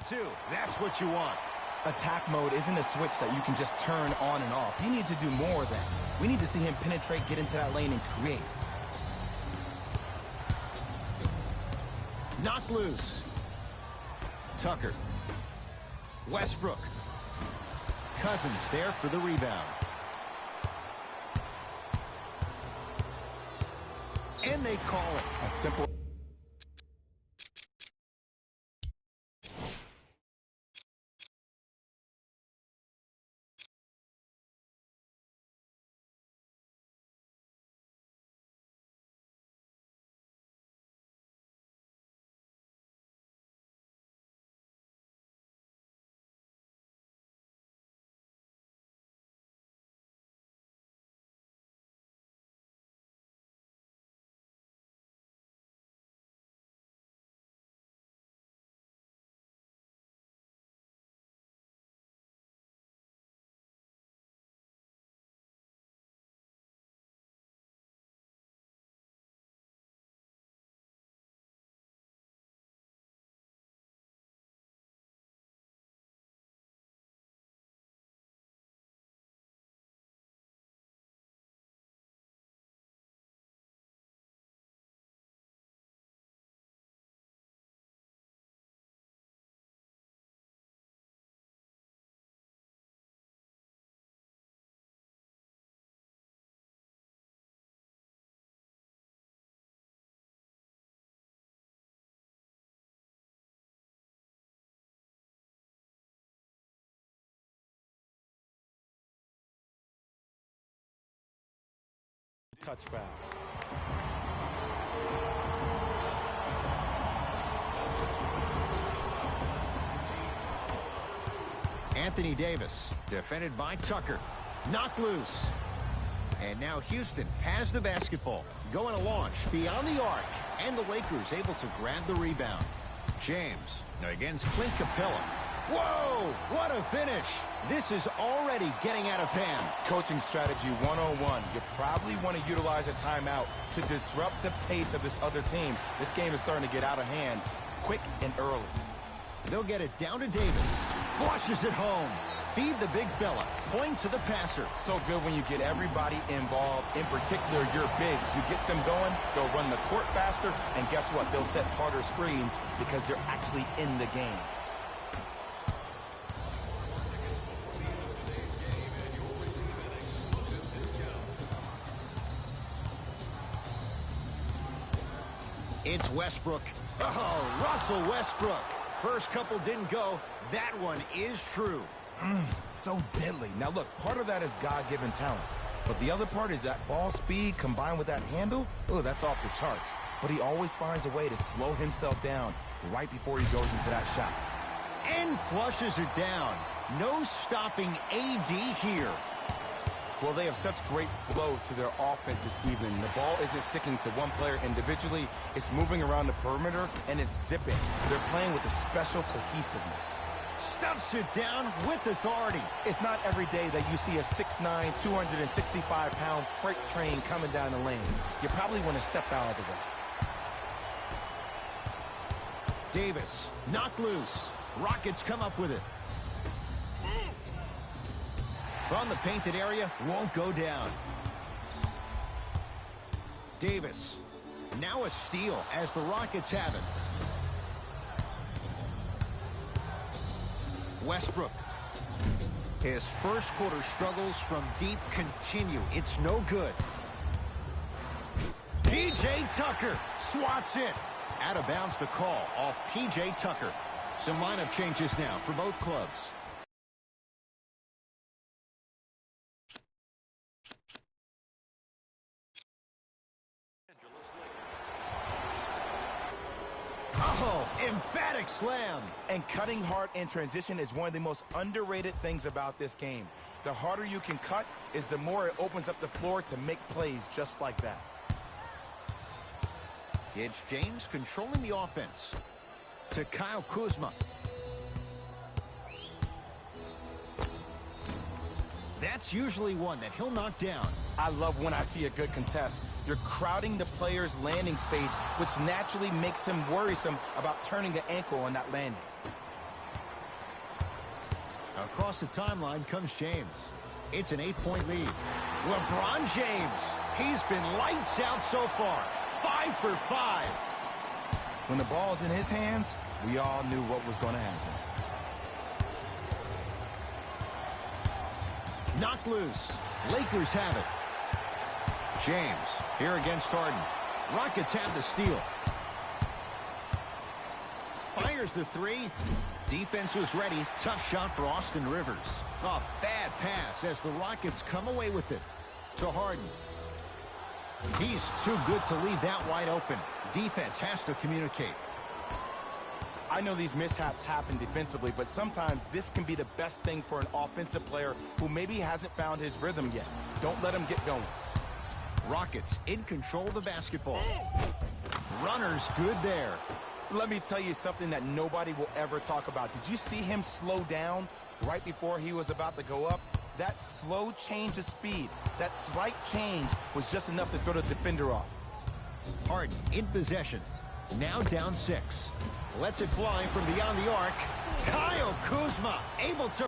two. That's what you want. Attack mode isn't a switch that you can just turn on and off. You need to do more of that. We need to see him penetrate, get into that lane, and create. Knocked loose. Tucker. Westbrook. Cousins there for the rebound. And they call it. A simple... touch foul. Anthony Davis, defended by Tucker. Knocked loose. And now Houston has the basketball. Going to launch beyond the arc. And the Lakers able to grab the rebound. James against Clint Capella. Whoa! What a finish! This is already getting out of hand. Coaching strategy 101. You probably want to utilize a timeout to disrupt the pace of this other team. This game is starting to get out of hand quick and early. They'll get it down to Davis. Flushes it home. Feed the big fella. Point to the passer. So good when you get everybody involved, in particular your bigs. You get them going, they'll run the court faster, and guess what? They'll set harder screens because they're actually in the game. It's Westbrook. Oh, Russell Westbrook. First couple didn't go. That one is true. So deadly. Now, look, part of that is God-given talent. But the other part is that ball speed combined with that handle. Oh, that's off the charts. But he always finds a way to slow himself down right before he goes into that shot. And flushes it down. No stopping AD here. Well, they have such great flow to their offense this evening. The ball isn't sticking to one player individually. It's moving around the perimeter, and it's zipping. They're playing with a special cohesiveness. Stuffs it down with authority. It's not every day that you see a 6'9", 265-pound freight train coming down the lane. You probably want to step out of the way. Davis, knocked loose. Rockets come up with it. From the painted area, won't go down. Davis, now a steal as the Rockets have it. Westbrook. His first quarter struggles from deep continue. It's no good. P.J. Tucker swats it. Out of bounds the call off P.J. Tucker. Some lineup changes now for both clubs. Oh, emphatic slam. And cutting hard in transition is one of the most underrated things about this game. The harder you can cut is the more it opens up the floor to make plays just like that. It's James controlling the offense. To Kyle Kuzma. That's usually one that he'll knock down. I love when I see a good contest. You're crowding the player's landing space, which naturally makes him worrisome about turning the ankle on that landing. Across the timeline comes James. It's an 8-point lead. LeBron James. He's been lights out so far. 5 for 5. When the ball's in his hands, we all knew what was going to happen. Knocked loose. Lakers have it. James here against Harden. Rockets have the steal. Fires the three. Defense was ready. Tough shot for Austin Rivers. A bad pass as the Rockets come away with it. To Harden. He's too good to leave that wide open. Defense has to communicate. I know these mishaps happen defensively, but sometimes this can be the best thing for an offensive player who maybe hasn't found his rhythm yet. Don't let him get going. Rockets in control of the basketball. Runners good there. Let me tell you something that nobody will ever talk about. Did you see him slow down right before he was about to go up? That slow change of speed, that slight change was just enough to throw the defender off. Harden in possession. Now down 6. Lets it fly from beyond the arc. Kyle Kuzma able to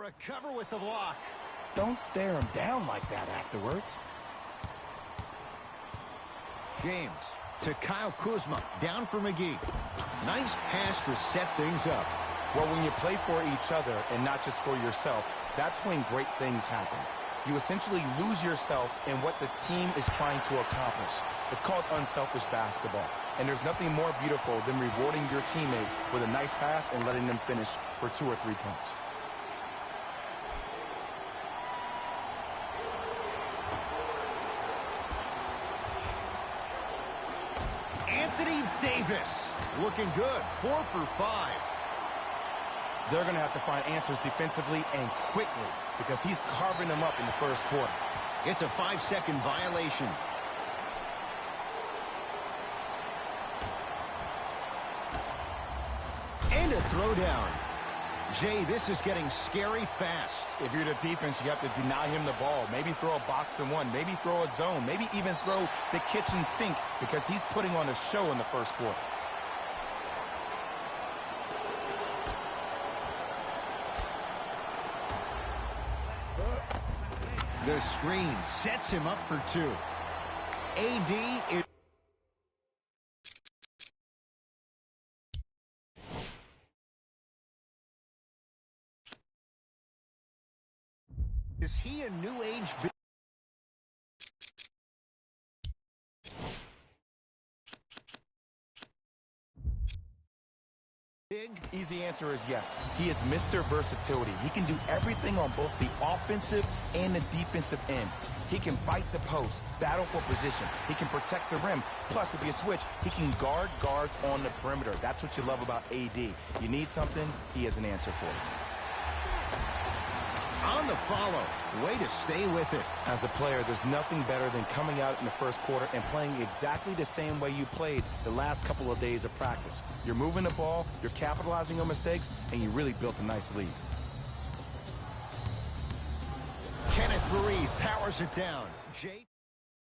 recover with the block. Don't stare him down like that afterwards. James to Kyle Kuzma, down for McGee. Nice pass to set things up. Well, when you play for each other and not just for yourself, that's when great things happen. You essentially lose yourself in what the team is trying to accomplish. It's called unselfish basketball. And there's nothing more beautiful than rewarding your teammate with a nice pass and letting them finish for 2 or 3 points. Anthony Davis looking good, 4 for 5. They're going to have to find answers defensively and quickly because he's carving them up in the first quarter. It's a 5-second violation. And a throwdown. Jay, this is getting scary fast. If you're the defense, you have to deny him the ball. Maybe throw a box and one. Maybe throw a zone. Maybe even throw the kitchen sink because he's putting on a show in the first quarter. The screen sets him up for 2. AD is he a new age? Big? Easy answer is yes. He is Mr. Versatility. He can do everything on both the offensive and the defensive end. He can fight the post, battle for position. He can protect the rim. Plus, if you switch, he can guard guards on the perimeter. That's what you love about AD. You need something, he has an answer for you. On the follow. Way to stay with it. As a player, there's nothing better than coming out in the first quarter and playing exactly the same way you played the last couple of days of practice. You're moving the ball, you're capitalizing on mistakes, and you really built a nice lead. Kenneth Reed powers it down. Jay